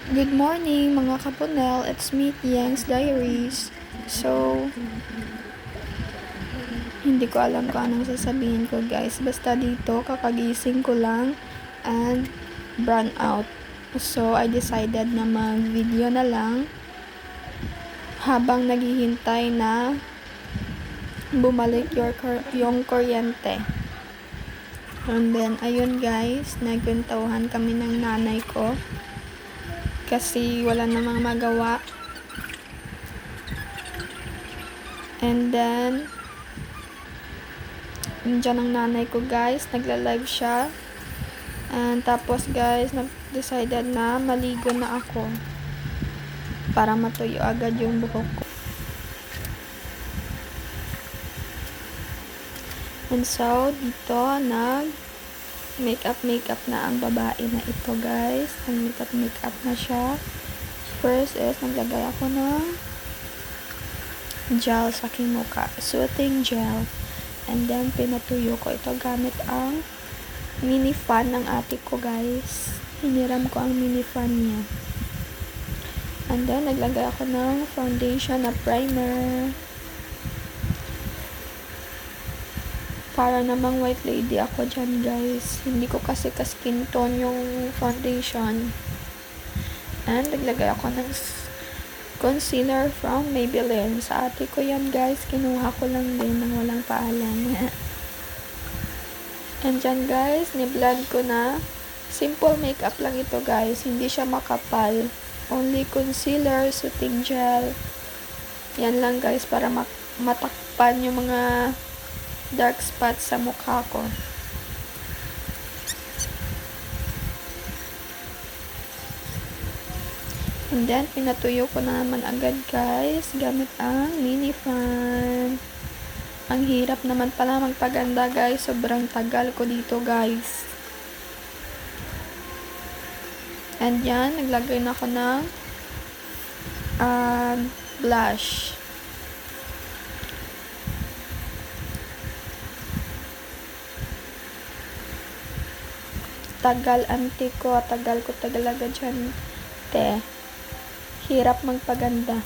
Good morning mga kapunel, it's me, Yang's Diaries. So, hindi ko alam kung anong sasabihin ko guys. Basta dito, kakagising ko lang and burn out. So, I decided na mag-video na lang habang naghihintay na bumalik yung kuryente. And then, ayun guys, nagkwentuhan kami ng nanay ko kasi wala namang magawa. And then, nandiyan ang nanay ko guys, nagla-live siya. And tapos guys, nag-decided na maligo na ako para matuyo agad yung buhok ko. And so, dito makeup na ang babae na ito guys. Ang makeup na siya. First is, naglagay ako ng gel sa aking mukha. Soothing gel. And then, pinatuyo ko ito gamit ang mini fan ng ate ko guys. Hiniram ko ang mini fan niya. And then, naglagay ako ng foundation na primer. Para namang white lady ako dyan guys. Hindi ko kasi ka-skin tone yung foundation. And naglagay ako ng concealer from Maybelline. Sa ate ko yan guys. Kinuha ko lang din ng walang paalam. And dyan guys, ni-blend ko na. Simple makeup lang ito guys. Hindi siya makapal. Only concealer, soothing gel. Yan lang guys para matakpan yung mga dark spots sa mukha ko. And then, pinatuyo ko na naman agad guys gamit ang mini fan. Ang hirap naman pala magpaganda guys. Sobrang tagal ko dito guys. And yan, naglagay na ako ng blush. Tagal ante ko, tagal ko talaga dyan te. Hirap magpaganda.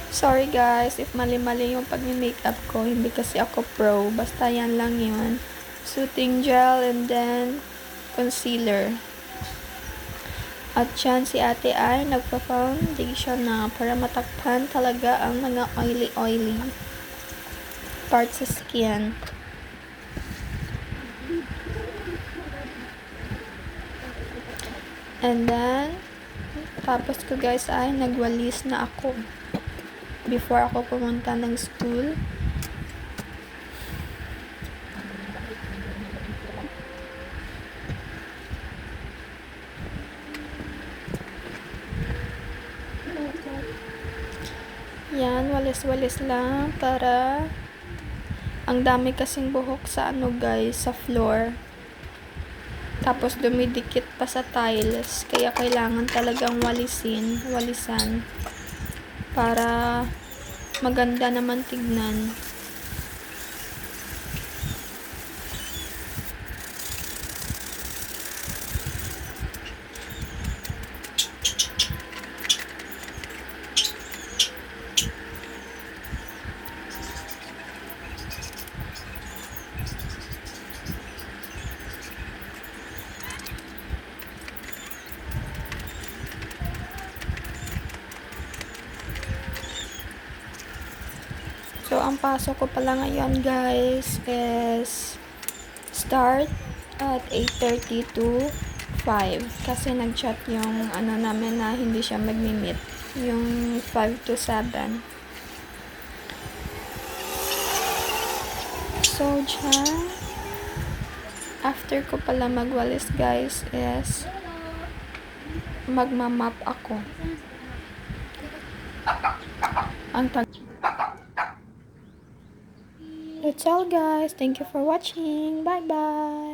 Sorry guys if mali-mali yung pag-makeup ko, hindi kasi ako pro, basta yan lang yun. Soothing gel and then concealer. At yan si ate ay nagpa-foundation na para matakpan talaga ang mga oily parts sa skin. And then, tapos ko guys ay nagwalis na ako before ako pumunta ng school. Yan, walis-walis lang para ang dami kasing buhok sa guys, sa floor. Tapos dumidikit pa sa tiles, kaya kailangan talagang walisan para maganda naman tignan. So, ang pasok ko pala ngayon guys is start at 8:30 to 5. Kasi nag-chat yung namin na hindi siya mag-meet. Yung 5 to 7. So, dyan, after ko pala magwalis guys is magmamap ako. That's all guys. Thank you for watching. Bye bye.